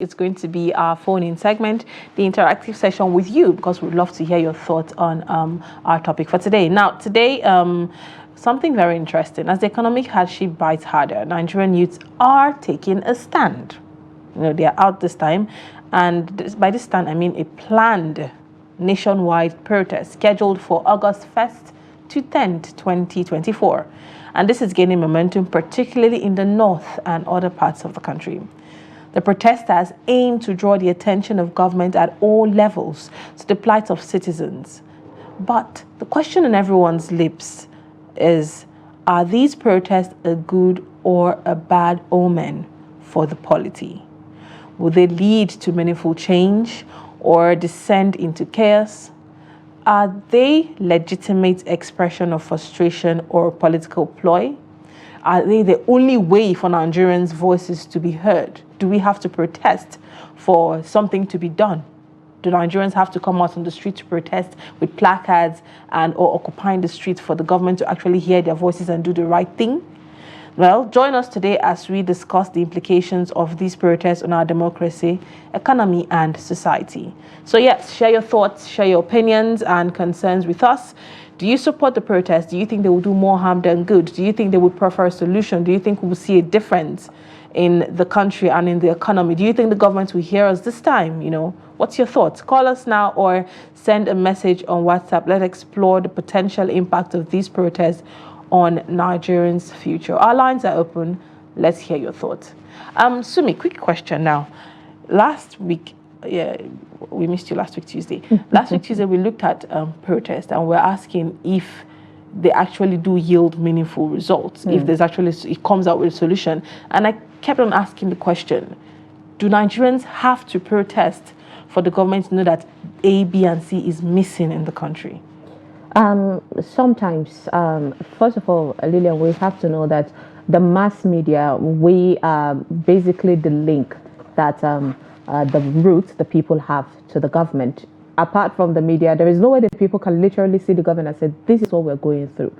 It's going to be our phone-in segment, the interactive session with you, because we'd love to hear your thoughts on our topic for today. Now, today, something very interesting. As the economic hardship bites harder, Nigerian youths are taking a stand. They are out this time, and by this stand, I mean a planned nationwide protest scheduled for August 1st to 10th, 2024. And this is gaining momentum, particularly in the north and other parts of the country. The protesters aim to draw the attention of government at all levels to the plight of citizens. But the question on everyone's lips is, are these protests a good or a bad omen for the polity? Will they lead to meaningful change or descend into chaos? Are they legitimate expression of frustration or political ploy? Are they the only way for Nigerians' voices to be heard? Do we have to protest for something to be done? Do Nigerians have to come out on the street to protest with placards or occupying the streets for the government to actually hear their voices and do the right thing? Well, join us today as we discuss the implications of these protests on our democracy, economy, and society. So yes, share your thoughts, share your opinions and concerns with us. Do you support the protests? Do you think they will do more harm than good? Do you think they would prefer a solution? Do you think we will see a difference in the country and in the economy? Do you think the government will hear us this time? What's your thoughts? Call us now or send a message on WhatsApp. Let's explore the potential impact of these protests on Nigerians' future. Our lines are open. Let's hear your thoughts. Sumi, quick question now. Last week, we missed you last week Tuesday. Last week Tuesday, we looked at protests and we're asking if they actually do yield meaningful results, if there's actually, it comes out with a solution. And I kept on asking the question, do Nigerians have to protest for the government to know that A, B, and C is missing in the country? Sometimes, first of all, Lilian, we have to know that the mass media, we are basically the link that the roots the people have to the government. Apart from the media, there is no way that people can literally see the government and say, this is what we're going through.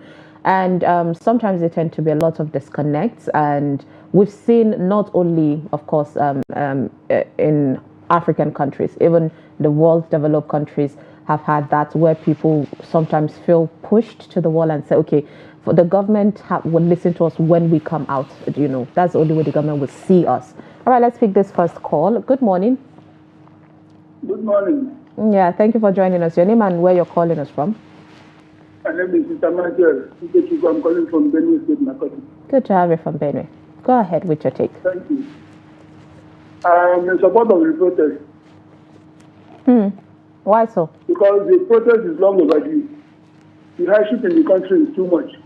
And sometimes there tend to be a lot of disconnects. And we've seen not only, of course, in African countries, even the world developed countries have had that, where people sometimes feel pushed to the wall and say, okay, for the government will listen to us when we come out. That's the only way the government will see us. All right, let's pick this first call. Good morning. Good morning. Yeah, thank you for joining us. Your name and where you're calling us from? My name is Mr. Michael. I'm calling from Benue State, Nakoti. Good to have you from Benue. Go ahead with your take. Thank you. I'm in support of the protest. Why so? Because the protest is long overdue. The hardship in the country is too much.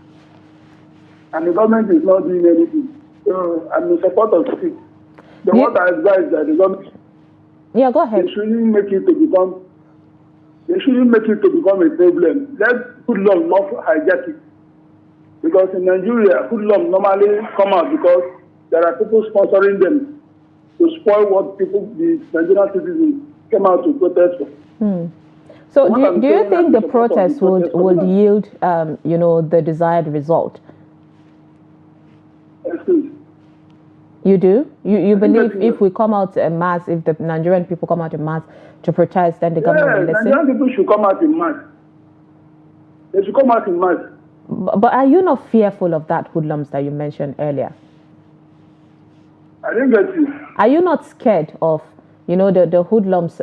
And the government is not doing anything. So I'm in support of it. What I advise that the government, go ahead. They shouldn't make it to become a problem. Let good law not hijack it. Because in Nigeria, good law normally come out because there are people sponsoring them to spoil what the Nigerian citizens came out to protest for. So do you think the protest would yield, the desired result? Excuse. You do? You believe if we come out en masse, if the Nigerian people come out en masse to protest, then the government will listen? Nigerian people should come out en masse. They should come out en masse. But are you not fearful of that hoodlums that you mentioned earlier? I didn't get you. Are you not scared of, the hoodlums,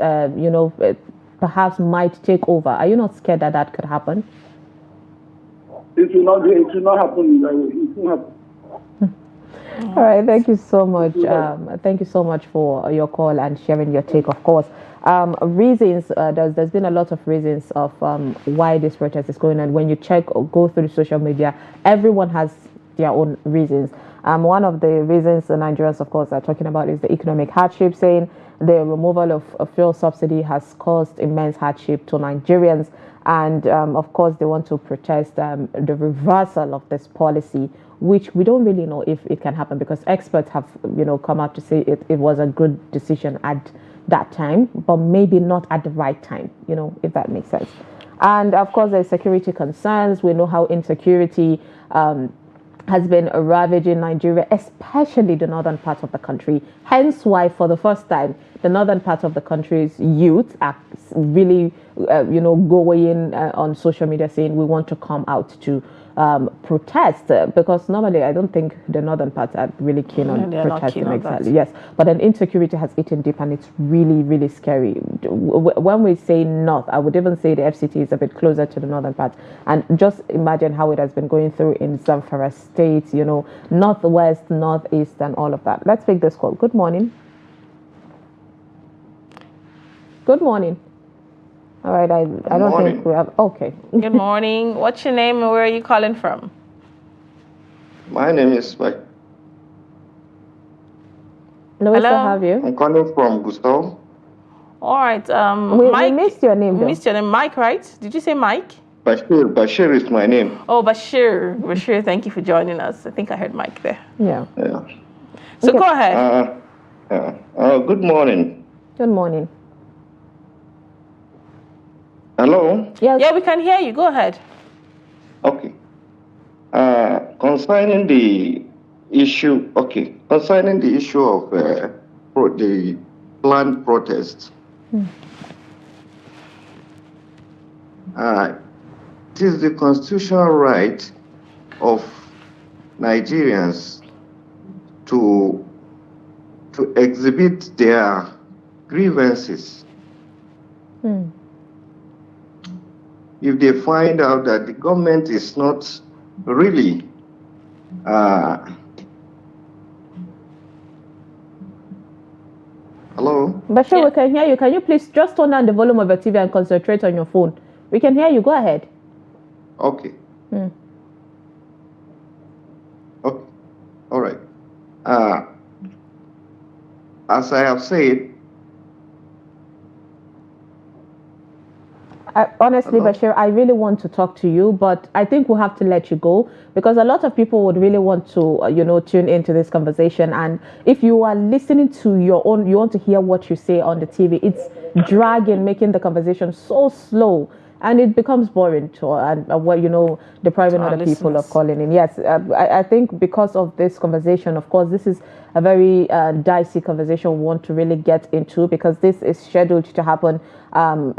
perhaps might take over? Are you not scared that that could happen? It will not happen that way. It will happen. All right, thank you so much. Thank you so much for your call and sharing your take, of course. Reasons, there's been a lot of reasons of why this protest is going on. When you check or go through social media, everyone has their own reasons. One of the reasons the Nigerians, of course, are talking about is the economic hardship, saying the removal of fuel subsidy has caused immense hardship to Nigerians. And, of course, they want to protest the reversal of this policy, which we don't really know if it can happen, because experts have, come out to say it was a good decision at that time, but maybe not at the right time, if that makes sense. And of course, there's security concerns. We know how insecurity has been ravaging Nigeria, especially the northern part of the country. Hence why, for the first time, the northern part of the country's youth are really, going on social media saying we want to come out to protest, because normally I don't think the northern parts are really keen on protesting. Exactly, yes. But then insecurity has eaten deep, and it's really, really scary. When we say north, I would even say the FCT is a bit closer to the northern part. And just imagine how it has been going through in Zamfara State, northwest, northeast, and all of that. Let's take this call. Good morning. Good morning. All right, I don't think we have. Okay. Good morning. What's your name and where are you calling from? My name is Mike. Nice to have you. I'm calling from Gustavo. All right. We missed your name, though. Missed your name, Mike, right? Did you say Mike? Bashir is my name. Oh, Bashir, thank you for joining us. I think I heard Mike there. Yeah. So go ahead. Good morning. Good morning. Hello? Yes. Yeah, we can hear you. Go ahead. Okay. Concerning the issue of the planned protest, it is the constitutional right of Nigerians to exhibit their grievances. If they find out that the government is not really hello? Bashir, yeah. We can hear you. Can you please just turn down the volume of your TV and concentrate on your phone? We can hear you. Go ahead. Okay. Okay. All right. As I have said, honestly, Bashir, I really want to talk to you, but I think we'll have to let you go because a lot of people would really want to, tune into this conversation. And if you are listening to you want to hear what you say on the TV, it's dragging, making the conversation so slow. And it becomes boring depriving other people of calling in. Yes, I think because of this conversation, of course, this is a very dicey conversation we want to really get into because this is scheduled to happen, on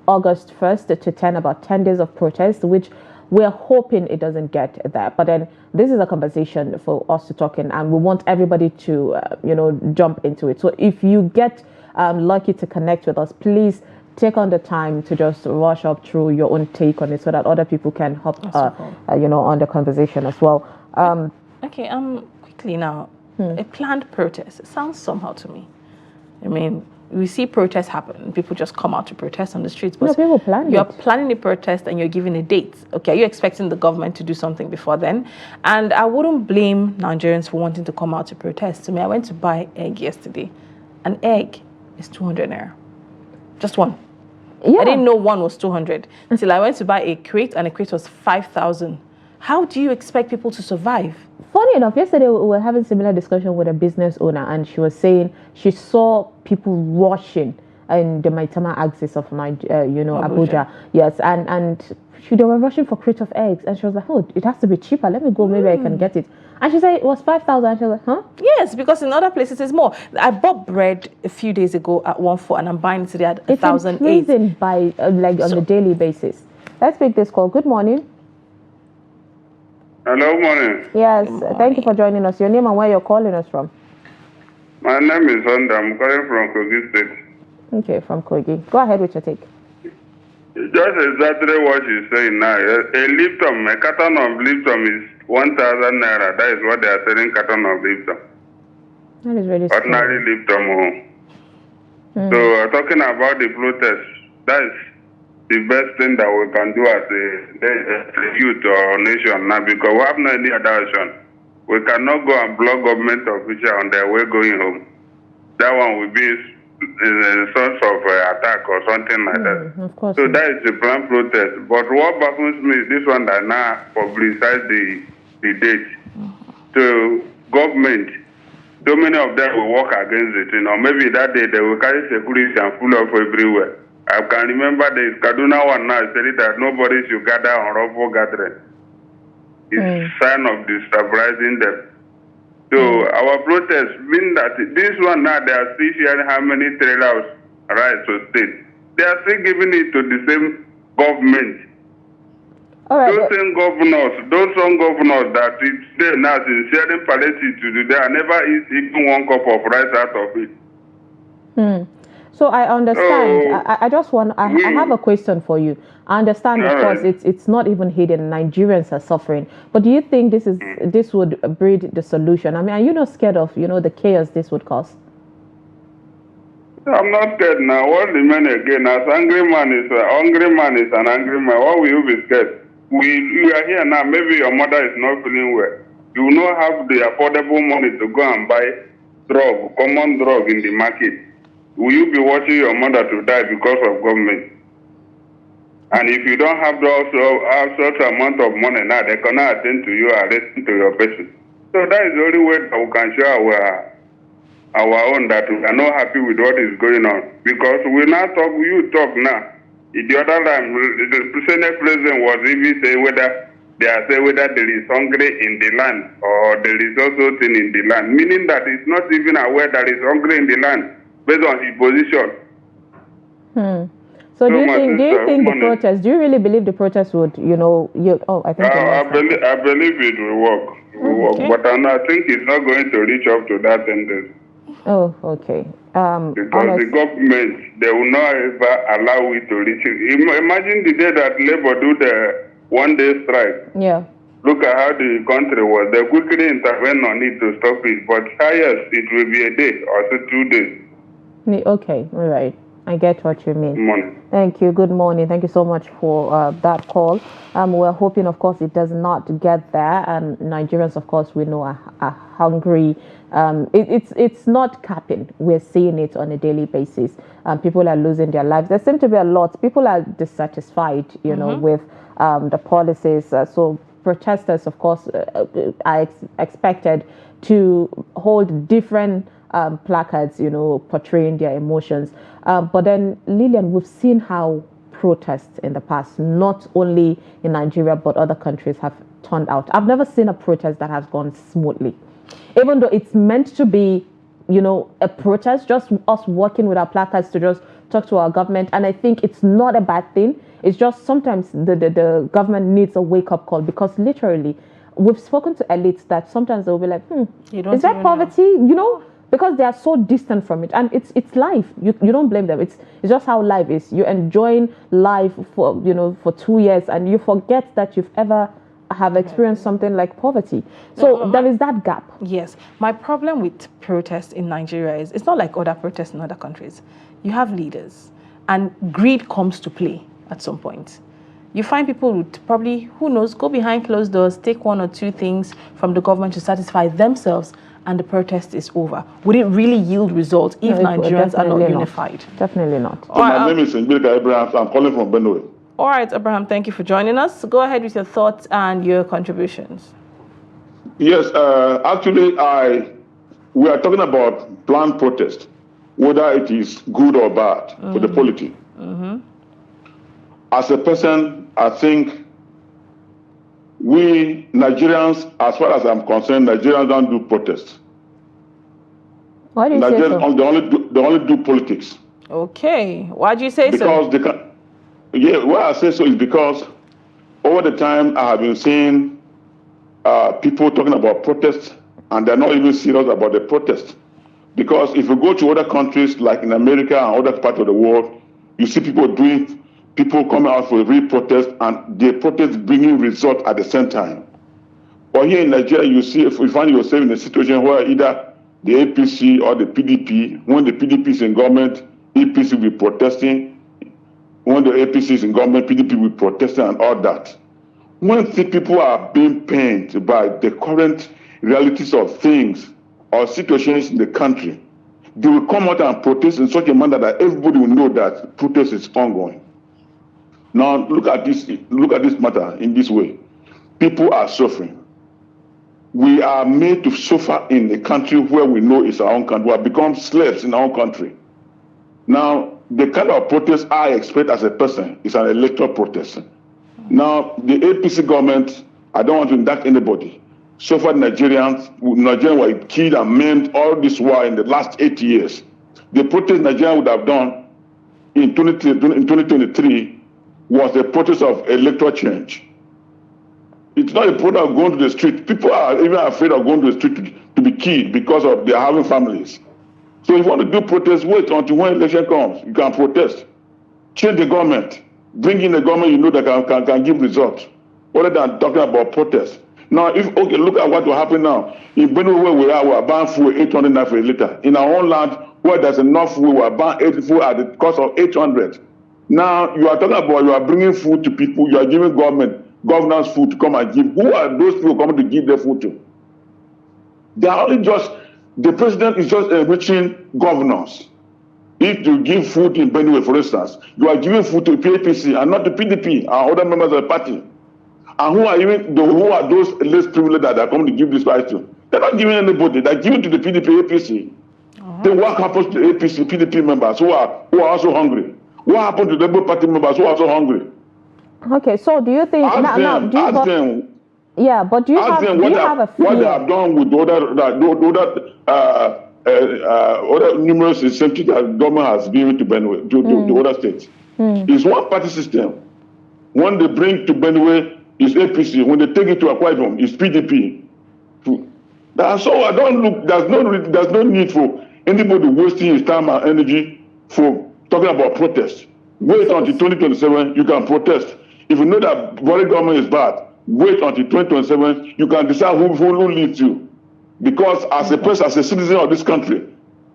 August 1st to 10, about 10 days of protest, which we're hoping it doesn't get there. But then this is a conversation for us to talk in, and we want everybody to, jump into it. So if you get lucky to connect with us, please take on the time to just rush up through your own take on it so that other people can hop, on the conversation as well. Okay, quickly now, a planned protest. It sounds somehow to me. I mean, we see protests happen. People just come out to protest on the streets. But people plan you're planning a protest and you're giving a date. Okay, you're expecting the government to do something before then. And I wouldn't blame Nigerians for wanting to come out to protest. To me, I went to buy egg yesterday. An egg is 200 naira. Just one. Yeah. I didn't know one was 200 until I went to buy a crate, and a crate was 5,000. How do you expect people to survive? Funny enough, yesterday we were having similar discussion with a business owner, and she was saying she saw people rushing in the Maitama axis of Abuja. Yes, and they were rushing for crate of eggs, and she was like, "Oh, it has to be cheaper. Let me go. Maybe I can get it." And she said it was 5,000. And she was like, "Huh?" Yes, because in other places it's more. I bought bread a few days ago at 1,400, and I'm buying it today at 1,008. It's increasing by on a daily basis. Let's make this call. Good morning. Hello, morning. Yes, thank you for joining us. Your name and where you're calling us from? My name is Honda. I'm calling from Kogi State. Okay, from Kogi. Go ahead with your take. Just exactly what you're saying now. A carton of Lipton is 1,000 naira. That is what they are selling, carton of Lipton. That is really ordinary Lipton. So talking about the protest, that is the best thing that we can do as a youth or nation now, because we have no any other option. We cannot go and block government officials on their way going home. That one will be a source of attack or something like that. Of course. So that is the planned protest. But what baffles me is this one that now publicize the date. So government, so many of them will work against it. Maybe that day they will carry security and full up everywhere. I can remember the Kaduna one now said that nobody should gather on lawful gathering. It's sign of destabilizing them. So our protest mean that this one now they are still sharing how many trailers rice to state. They are still giving it to the same government. All right. Those same governors, those some governors that it's there now in sharing palliative to do, they are never eat even one cup of rice out of it. So I understand. I just want. I have a question for you. I understand, of course, it's not even hidden. Nigerians are suffering, but do you think this would breed the solution? I mean, are you not scared of the chaos this would cause? I'm not scared now. What remain again? As angry man is an angry man. Why will you be scared? You are here now. Maybe your mother is not feeling well. You will not have the affordable money to go and buy common drug in the market. Will you be watching your mother to die because of government? And if you don't have such amount of money now, they cannot attend to you and listen to your patient. So that is the only way that we can show our own that we are not happy with what is going on. Because you talk now. The other time, the Senate president was even saying whether there is hungry in the land or there is also thing in the land, meaning that he's not even aware that there is hungry in the land. Based on his position. So do you think the protest? Do you really believe the protest would, I think. I believe it will work. Okay. But I think it's not going to reach up to that tendency. Oh, okay. Because the government, they will not ever allow it to reach it. Imagine the day that Labour do the one-day strike. Yeah. Look at how the country was. They quickly intervene on it to stop it. But highest, it will be a day or 2 days. Okay, all right. I get what you mean. Good morning. Thank you. Good morning. Thank you so much for that call. We're hoping, of course, it does not get there. And Nigerians, of course, we know are hungry. It's not capping. We're seeing it on a daily basis. People are losing their lives. There seem to be a lot. People are dissatisfied, with the policies. So protesters, of course, are expected to hold different placards, portraying their emotions. But then, Lilian, we've seen how protests in the past, not only in Nigeria, but other countries, have turned out. I've never seen a protest that has gone smoothly. Even though it's meant to be, a protest, just us working with our placards to just talk to our government. And I think it's not a bad thing. It's just sometimes the government needs a wake-up call, because literally, we've spoken to elites that sometimes they'll be like, is that poverty? Because they are so distant from it, and it's life. You don't blame them. It's just how life is. You're enjoying life for 2 years, and you forget that you've ever have experienced something like poverty. So there is that gap. Yes. My problem with protests in Nigeria is it's not like other protests in other countries. You have leaders, and greed comes to play at some point. You find people who probably, who knows, go behind closed doors, take 1 or 2 things from the government to satisfy themselves, and the protest is over. Would it really yield results if Nigerians are not unified? Definitely not. So my name is Abraham. I'm calling from Benue. All right, Abraham, thank you for joining us. Go ahead with your thoughts and your contributions. Yes, actually, we are talking about planned protest, whether it is good or bad for the polity. As a person, I think we Nigerians, as far as I'm concerned, Nigerians don't do protests. Why do you say so? They only do politics. Okay, why do you say so? Because why I say so is because over the time I have been seeing people talking about protests, and they're not even serious about the protest. Because if you go to other countries like in America and other parts of the world, you see people coming out for a real protest, and the protest bringing results at the same time. But here in Nigeria, you find yourself in a situation where either the APC or the PDP, when the PDP is in government, APC will be protesting. When the APC is in government, PDP will be protesting and all that. When people are being pained by the current realities of things or situations in the country, they will come out and protest in such a manner that everybody will know that protest is ongoing. Now look at this matter in this way. People are suffering. We are made to suffer in a country where we know it's our own country. We have become slaves in our own country. Now, the kind of protest I expect as a person is an electoral protest. Now, the APC government I don't want to indict anybody. So far, Nigerians were killed and maimed all this while in the last 8 years. The protest Nigeria would have done in 2023 was a protest of electoral change. It's not a protest of going to the street. People are even afraid of going to the street to be killed because of their having families. So if you want to do protest, wait until when election comes. You can protest. Change the government. Bring in the government you know that can give results, rather than talking about protest. Now, look at what will happen now. In Benue, where we are buying fuel 800 naira for a liter. In our own land, where there's enough fuel, we are buying fuel at the cost of 800. Now, you are talking about you are bringing food to people. You are giving governors food to come and give. Who are those people coming to give their food to? They are only the president is just enriching governors. If you give food in Benue, for instance, you are giving food to PAPC and not to PDP and other members of the party. And who are those less privileged that are coming to give this price to? They're not giving anybody. They're giving to the PDP, APC. Then what happens to APC, PDP members who are also hungry? What happened to the Labour Party members who are also hungry? Okay, so do you think Ask them but do you have a fear? What they have done with other numerous incentives that the government has given to Benue, to other states. It's one party system. When they bring to Benue, it's APC. When they take it to Akwa Ibom, it's PDP. So I don't look. There's no need for anybody wasting his time and energy for talking about protest. Wait until 2027. You can protest. If you know that Buhari government is bad, wait until 2027. You can decide who leads you. Because as a citizen of this country,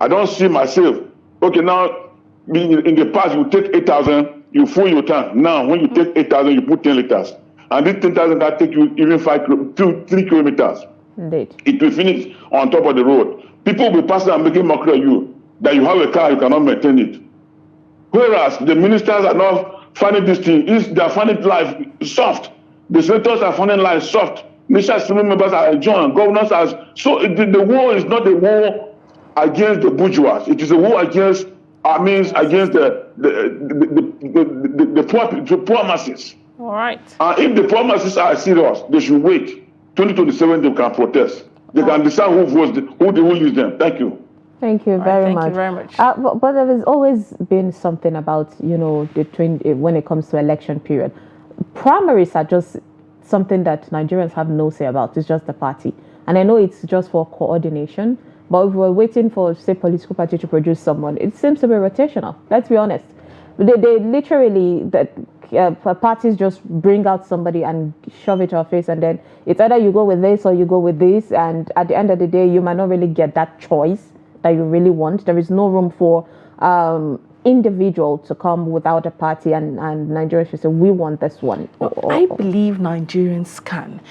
I don't see myself. Okay, now in the past you take 8,000, you fill your tank. Now when you take 8,000, you put 10 liters. And this 10,000 that take you even 3 kilometers. Indeed. It will finish on top of the road. People will be passing and making mockery of you that you have a car, you cannot maintain it. Whereas the ministers are not finding this thing. They are finding life soft. The senators are finding life soft. National Assembly members are enjoying. Governors are. So the war is not a war against the bourgeois. It is a war against against the poor masses. All right. And if the poor masses are serious, they should wait. 2027, they can protest. They can decide who leads them. Thank you. Thank you very much. Thank you very much. But there has always been something about, when it comes to election period. Primaries are just something that Nigerians have no say about. It's just the party. And I know it's just for coordination. But if we're waiting for, say, political party to produce someone, it seems to be rotational. Let's be honest. They literally, parties just bring out somebody and shove it to our face, and then it's either you go with this or you go with this, and at the end of the day, you might not really get that choice that you really want. There is no room for individual to come without a party, and Nigeria should say, we want this one. I believe Nigerians can.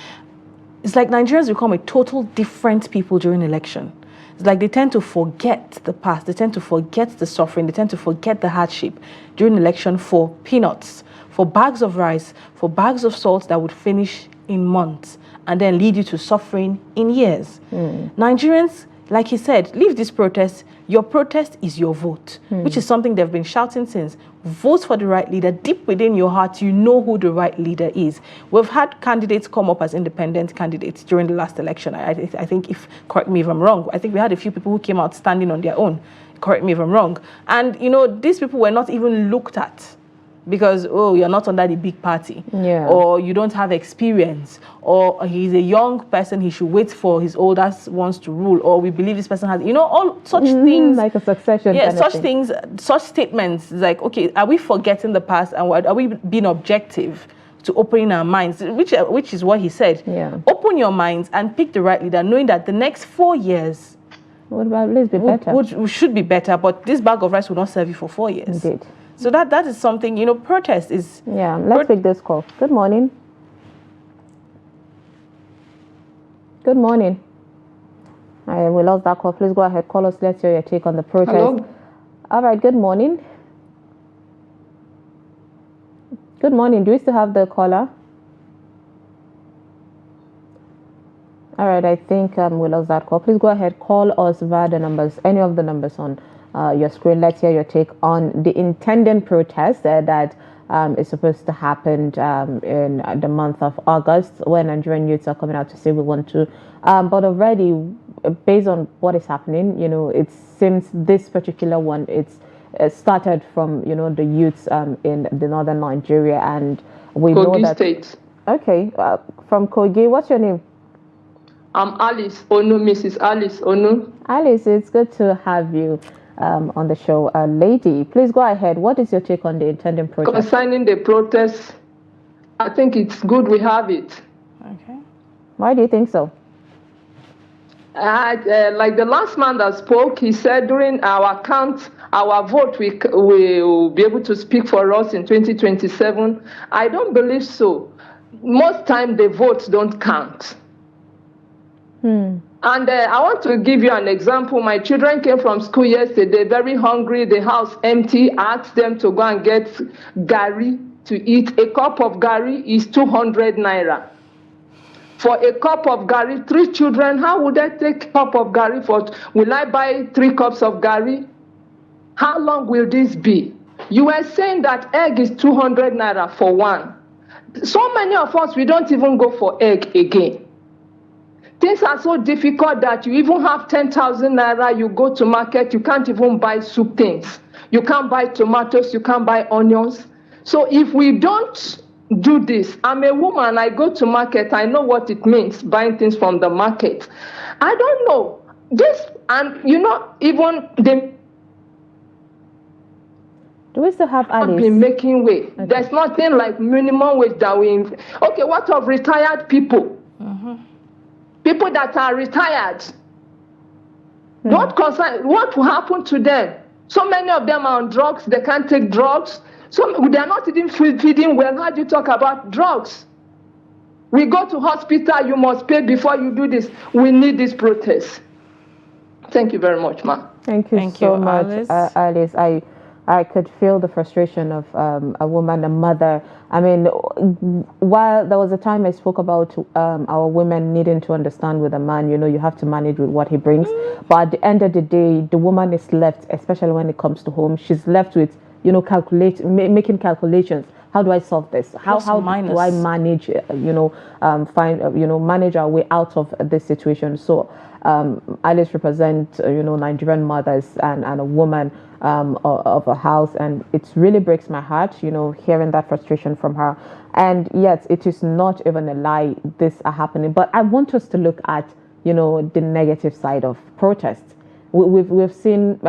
It's like Nigerians become a total different people during election. It's like they tend to forget the past, they tend to forget the suffering, they tend to forget the hardship during election for peanuts, for bags of rice, for bags of salt that would finish in months and then lead you to suffering in years. Nigerians, like he said, leave this protest. Your protest is your vote, which is something they've been shouting since. Vote for the right leader. Deep within your heart, you know who the right leader is. We've had candidates come up as independent candidates during the last election. I think, correct me if I'm wrong, I think we had a few people who came out standing on their own. Correct me if I'm wrong. And, these people were not even looked at because, you're not under the big party, or you don't have experience, or he's a young person, he should wait for his older ones to rule, or we believe this person has, all such things. Like a succession. Yeah, such things, such statements, like, okay, are we forgetting the past, and are we being objective to opening our minds, which is what he said. Yeah. Open your minds and pick the right leader, knowing that the next 4 years should be better, but this bag of rice will not serve you for 4 years. Indeed. So that is something, protest is... Yeah, let's take this call. Good morning. Good morning. We lost that call. Please go ahead. Call us. Let's hear your take on the protest. Hello. All right. Good morning. Good morning. Do we still have the caller? All right. I think we lost that call. Please go ahead. Call us via the numbers, any of the numbers on your screen. Let's hear your take on the intended protest that is supposed to happen in the month of August, where Nigerian youths are coming out to say we want to. But already, based on what is happening, it seems this particular one, it's started from, the youths in the northern Nigeria, and we know that. State. Okay, from Kogi, what's your name? I'm Alice Onu, Mrs. Alice Onu. Alice, it's good to have you on the show. Lady, please go ahead. What is your take on the intending protest? Concerning the protest, I think it's good we have it. Okay. Why do you think so? Like the last man that spoke, he said during our count, our vote will be able to speak for us in 2027. I don't believe so. Most time the votes don't count. And I want to give you an example. My children came from school yesterday, very hungry, the house empty. I asked them to go and get gari to eat. A cup of gari is 200 naira. For a cup of gari, 3 children, how would I take a cup of gari for? Will I buy 3 cups of gari? How long will this be? You were saying that egg is 200 naira for one. So many of us, we don't even go for egg again. Things are so difficult that you even have 10,000 naira, you go to market, you can't even buy soup things. You can't buy tomatoes, you can't buy onions. So if we don't do this, I'm a woman, I go to market, I know what it means, buying things from the market. I don't know. This, and even the... Do we still have Alice? Been making way. Okay. There's nothing like minimum wage that we... Okay, what of retired people? People that are retired. What will happen to them? So many of them are on drugs, they can't take drugs. So they're not even feeding well. How do you talk about drugs? We go to hospital, you must pay before you do this. We need this protest. Thank you very much, ma'am. Thank you so much, Alice. I could feel the frustration of a woman, a mother. I mean, while there was a time I spoke about our women needing to understand with a man, you have to manage with what he brings. But at the end of the day, the woman is left, especially when it comes to home, she's left with, making calculations. How do I solve this? How do I manage, manage our way out of this situation? So Alice represents, Nigerian mothers and a woman of a house, and it really breaks my heart, hearing that frustration from her. And yet, it is not even a lie, this are happening. But I want us to look at, the negative side of protests. We've seen,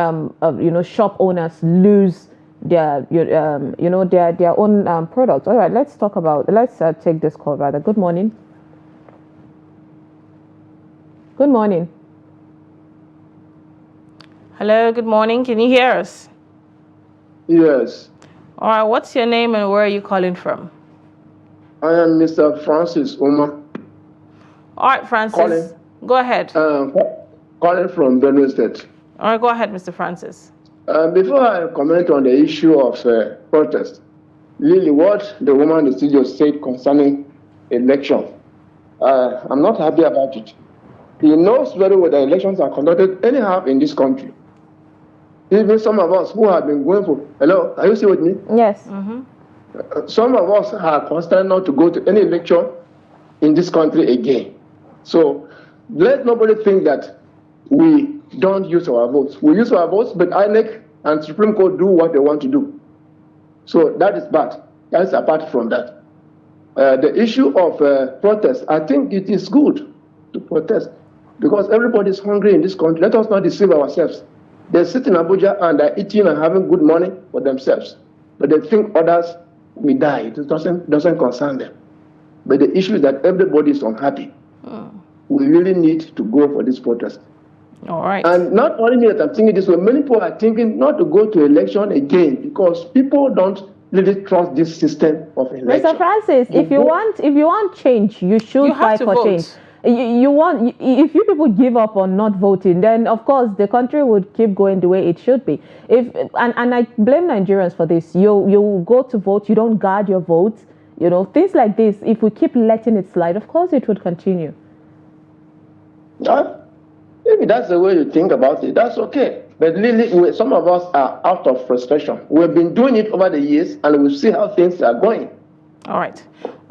shop owners lose their own products. All right, let's take this call rather. Good morning. Good morning. Hello, good morning. Can you hear us? Yes. All right, what's your name and where are you calling from? I am Mr. Francis Oma. All right, Francis. Go ahead. Calling from Benue State. All right, go ahead, Mr. Francis. Before I comment on the issue of protest, Lily, what the woman in studio said concerning election, I'm not happy about it. He knows very well that elections are conducted anyhow in this country. Even some of us who have been going for... Hello, are you still with me? Yes. Some of us are constrained not to go to any election in this country again. So let nobody think that we don't use our votes. We use our votes, but INEC and Supreme Court do what they want to do. So that is bad. That is apart from that. The issue of protest, I think it is good to protest because everybody is hungry in this country. Let us not deceive ourselves. They sit in Abuja and are eating and having good money for themselves, but they think others will die. It doesn't concern them. But the issue is that everybody is unhappy. We really need to go for this protest. All right. And not only me that I'm thinking this way, many people are thinking not to go to election again because people don't really trust this system of election. Mr. Francis, if you want change, you should fight for change. If you people give up on not voting, then of course the country would keep going the way it should be. And I blame Nigerians for this. You go to vote, you don't guard your vote, things like this. If we keep letting it slide, of course it would continue. Maybe that's the way you think about it. That's okay. But really, some of us are out of frustration. We've been doing it over the years, and we see how things are going. All right.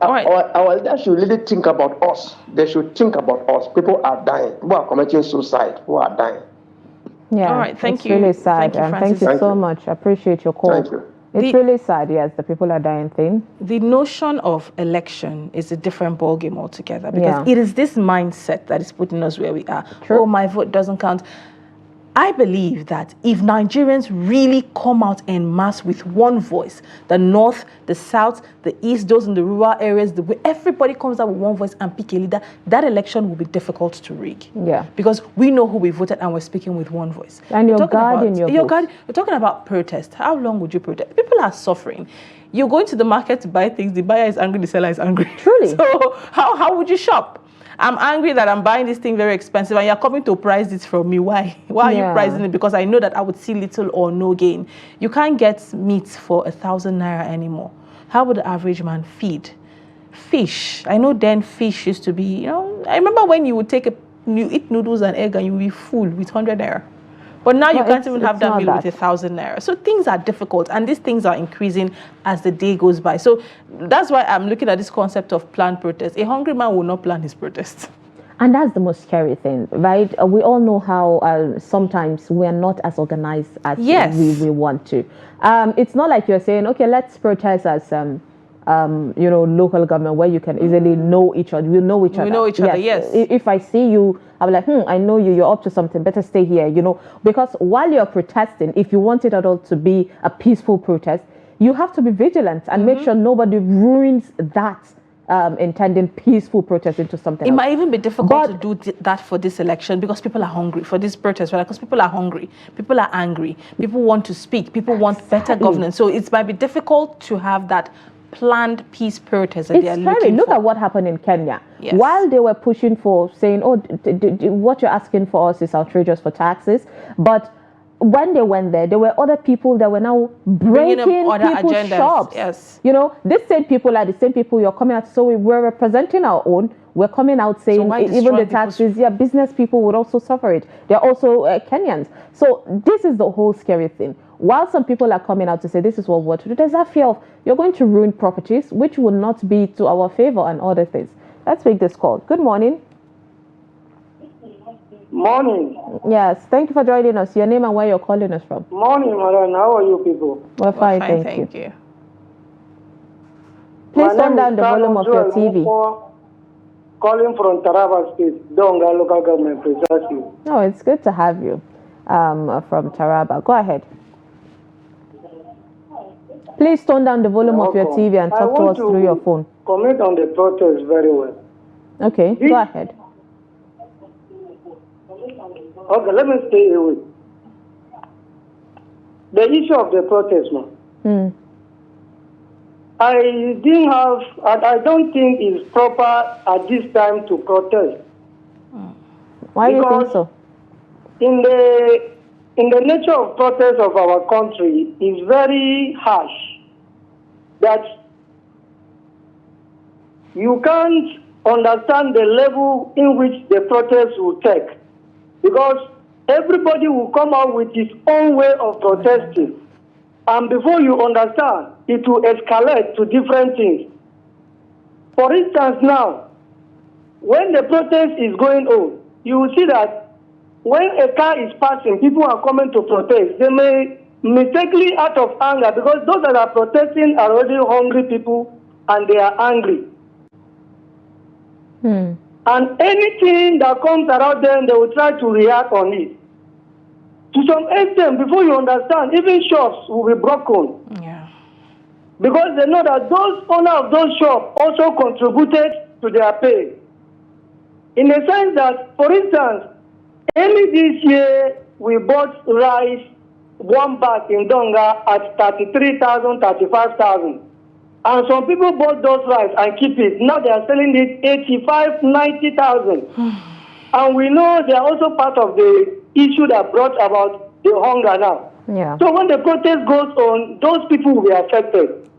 All right. Our leaders should really think about us. They should think about us. People are dying. People are committing suicide. People are dying. Yeah. All right. Thank you. It's really sad. Thank you, thank you so much. I appreciate your call. Thank you. It's really sad, yes, the people are dying thing. The notion of election is a different ballgame altogether, because it is this mindset that is putting us where we are. True. Oh, my vote doesn't count. I believe that if Nigerians really come out en masse with one voice, the North, the South, the East, those in the rural areas, everybody comes out with one voice and pick a leader, that election will be difficult to rig. Yeah. Because we know who we voted and we're speaking with one voice. And you're guarding your vote. You're talking about protest. How long would you protest? People are suffering. You're going to the market to buy things. The buyer is angry, the seller is angry. Truly. So how would you shop? I'm angry that I'm buying this thing very expensive and you're coming to price it from me. Why? Why are you pricing it? Because I know that I would see little or no gain. You can't get meat for 1,000 naira anymore. How would the average man feed? Fish. I know then fish used to be, I remember when you would you eat noodles and egg and you would be full with 100 naira. But now you can't even have that meal with 1,000 naira. So things are difficult, and these things are increasing as the day goes by. So that's why I'm looking at this concept of planned protest. A hungry man will not plan his protest. And that's the most scary thing, right? We all know how sometimes we're not as organized as we want to. It's not like you're saying, okay, let's protest as local government where you can easily know each other. We know each other. Yes. If I see you, I'm like, I know you. You're up to something. Better stay here. Because while you're protesting, if you want it at all to be a peaceful protest, you have to be vigilant and make sure nobody ruins that intending peaceful protest into something else. Might even be difficult to do that for this election because people are hungry for this protest, right? Because people are hungry, people are angry, people want to speak, people want better governance. So it might be difficult to have that planned peace protest that they are looking for. Look at what happened in Kenya. Yes. While they were pushing for saying, what you're asking for us is outrageous for taxes, but when they went there were other people that were now breaking people's shops. Yes. These same people are the same people you're coming out. So we're representing our own. We're coming out saying even the taxes, business people would also suffer it. They're also Kenyans. So this is the whole scary thing. While some people are coming out to say this is what we want to do, there's that fear of you're going to ruin properties, which will not be to our favor and other things. Let's make this call. Good morning. Morning. Yes, thank you for joining us. Your name and where you're calling us from. Morning, madam. How are you people? We're fine, thank you. Please turn down the volume of your TV. Calling from Taraba State, Donga local government, precisely. No, it's good to have you from Taraba. Go ahead. Please turn down the volume of your TV and talk to us through your phone. Comment on the protest very well. Okay, go ahead. Okay, let me stay away. The issue of the protest, man. I don't think it's proper at this time to protest. Why do you think so? In the nature of protest of our country is very harsh. That you can't understand the level in which the protest will take. Because everybody will come out with his own way of protesting. And before you understand, it will escalate to different things. For instance, now, when the protest is going on, you will see that when a car is passing, people are coming to protest. They may mistakenly out of anger, because those that are protesting are already hungry people and they are angry. And anything that comes around them, they will try to react on it. To some extent, before you understand, even shops will be broken. Yeah. Because they know that those owners of those shops also contributed to their pay. In the sense that, for instance, early this year, we bought rice, one bag in Donga at 33,000, 35,000. And some people bought those rice and keep it. Now they are selling it 85, 90,000. And we know they are also part of the issue that brought about the hunger now. Yeah. So when the protest goes on, those people will be affected.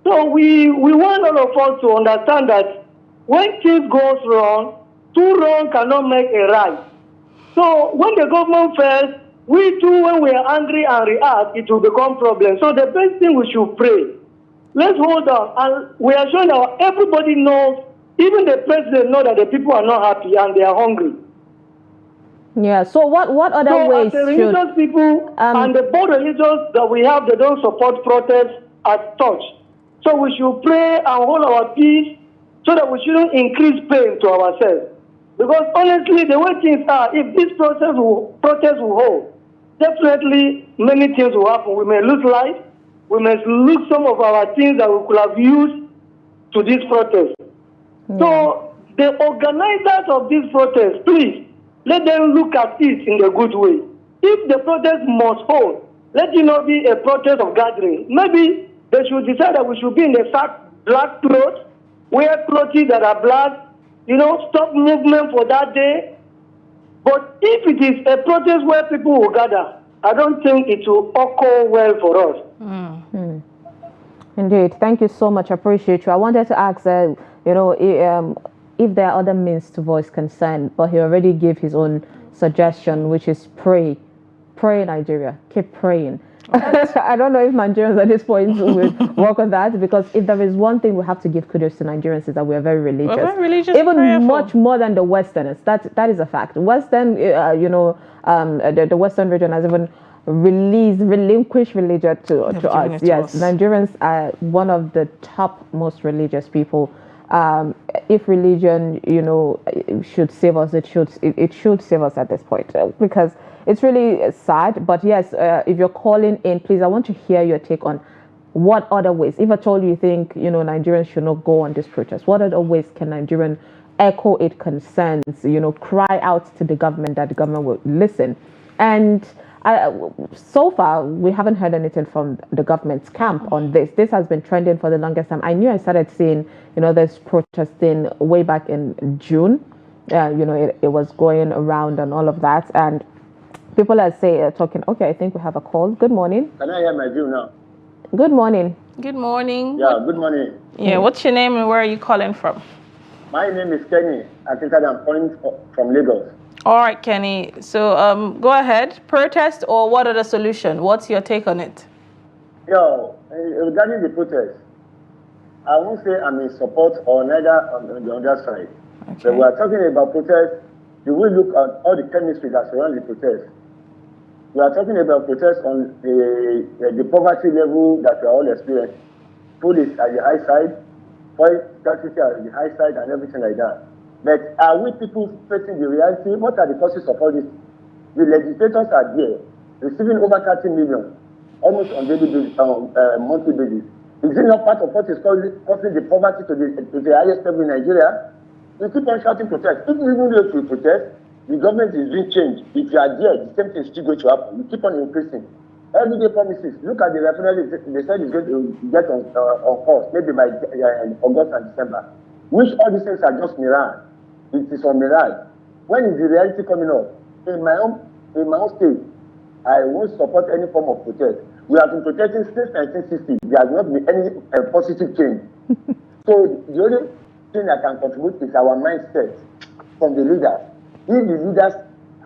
So we want all of us to understand that when things goes wrong, two wrong cannot make a right. So when the government fails, We too, when we are angry and react, it will become problem. So the best thing we should pray. Let's hold on, and we are showing that everybody knows, even the president knows that the people are not happy and they are hungry. Yeah. So what other ways as the religious people and the both religions that we have, they don't support protests as such. So we should pray and hold our peace so that we shouldn't increase pain to ourselves. Because honestly, the way things are, if this protest will hold, definitely many things will happen. We may lose life. We may lose some of our things that we could have used to this protest. Yeah. So the organizers of this protest, please, let them look at it in a good way. If the protest must hold, let it not be a protest of gathering. Maybe they should decide that we should be in the black clothes, wear clothes that are black, stop movement for that day. But if it is a protest where people will gather, I don't think it will occur well for us. Indeed. Thank you so much. I appreciate you. I wanted to ask, if there are other means to voice concern, but he already gave his own suggestion, which is pray. Pray, Nigeria. Keep praying. I don't know if Nigerians at this point will work on that, because if there is one thing we have to give kudos to Nigerians is that we are very religious. We're very religious, even prayerful. Much more than the Westerners. That is a fact. Western, the Western region has even relinquished religion to us. Yes, Nigerians are one of the top most religious people. If religion, should save us, it should save us at this point, because it's really sad. But yes, if you're calling in, please, I want to hear your take on what other ways, if at all you think, Nigerians should not go on this protest, what other ways can Nigerian echo its concerns, cry out to the government that the government will listen. And so far, we haven't heard anything from the government's camp on this. This has been trending for the longest time. I knew I started seeing, this protesting way back in June. It was going around and all of that. And people are talking, okay, I think we have a call. Good morning. Can I hear my view now? Good morning. Good morning. Yeah, good morning. Yeah, what's your name and where are you calling from? My name is Kenny. I think I'm calling from Lagos. All right, Kenny. So go ahead. Protest or what are the solution? What's your take on it? Regarding the protest, I won't say I'm in support or neither on the other side. Okay. But we are talking about protest. You will look at all the chemistry that surrounds the protest. We are talking about protest on the poverty level that we are all experiencing. Food is at the high side, oil scarcity at the high side, and everything like that. But are we people facing the reality? What are the causes of all this? The legislators are there, receiving over 30 million, almost on daily basis, monthly basis. Is it not part of what is causing the poverty to the highest level in Nigeria? We keep on shouting protest. Even if we protest, the government is doing change. If you are there, the same thing is still going to happen. We keep on increasing. Everyday promises. Look at the refinery. They said it's going to get on course, maybe by August and December. Which all these things are just mirage. It is a mirage. When is the reality coming up? In my own state, I won't support any form of protest. We have been protesting since 1960. There has not been any positive change. So the only thing that can contribute is our mindset from the leaders. If the leaders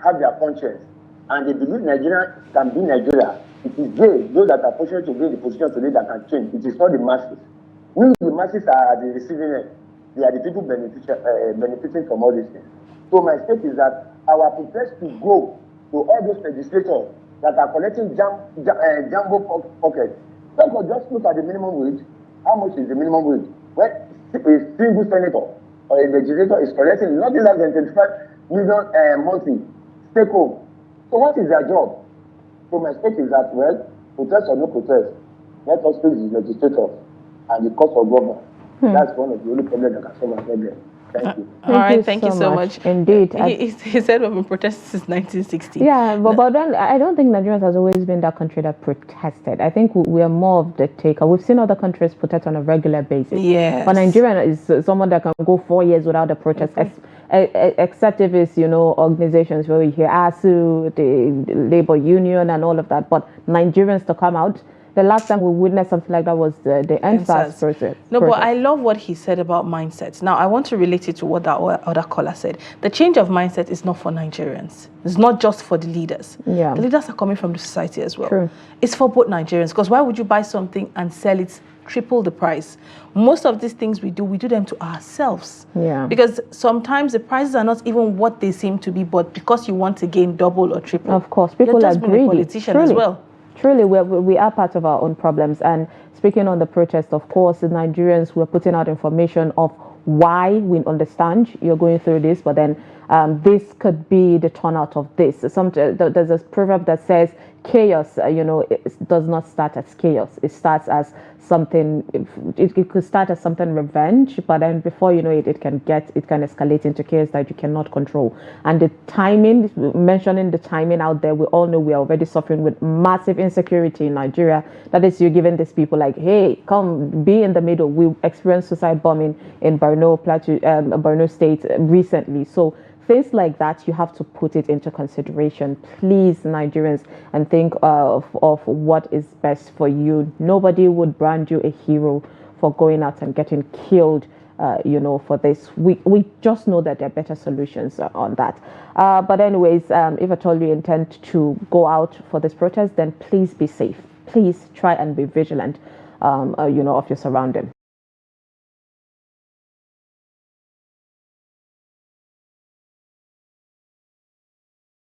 have their conscience and they believe Nigeria can be Nigeria, it is those that are fortunate to be in the position today that can change. It is not the masses. We, the masses, are at the receiving end. They are the people benefiting from all these things. So my stake is that our protest to go to all those legislators that are collecting jumbo pockets. So just look at the minimum wage. How much is the minimum wage? When a single senator or a legislator is collecting nothing less than 25 million monthly take home. So what is their job? So my stake is that, protest or no protest, let us face the legislators and the cost of government. That's one of the only problems that can solve our problem. Thank you. All right, thank you so much. Indeed. He said we've been protesting since 1960. Yeah, but then I don't think Nigeria has always been that country that protested. I think we are more of the taker. We've seen other countries protest on a regular basis. Yes. But Nigeria is someone that can go 4 years without a protest, except if it's, organizations where we hear ASU, the labor union and all of that. But Nigerians to come out, The last time we witnessed something like that was the NSAS protest. No, but I love what he said about mindsets. Now, I want to relate it to what that other caller said. The change of mindset is not for Nigerians. It's not just for the leaders. Yeah. The leaders are coming from the society as well. True. It's for both Nigerians, because why would you buy something and sell it triple the price? Most of these things we do them to ourselves. Yeah. Because sometimes the prices are not even what they seem to be, but because you want to gain double or triple. Of course, people are greedy. A politician as well. Truly, we are part of our own problems. And speaking on the protest, of course, the Nigerians were putting out information of why. We understand you're going through this, but then this could be the turnout of this. There's a proverb that says chaos, it does not start as chaos. It starts as something, it could start as something revenge, but then before you know it, it can escalate into chaos that you cannot control. And the timing, mentioning the timing out there, we all know we are already suffering with massive insecurity in Nigeria. That is, you're giving these people like, hey, come be in the middle. We experienced suicide bombing in Borno State recently. So things like that, you have to put it into consideration, please, Nigerians, and think of what is best for you. Nobody would brand you a hero for going out and getting killed, for this. We just know that there are better solutions on that. But anyways, if at all you intend to go out for this protest, then please be safe. Please try and be vigilant, of your surroundings.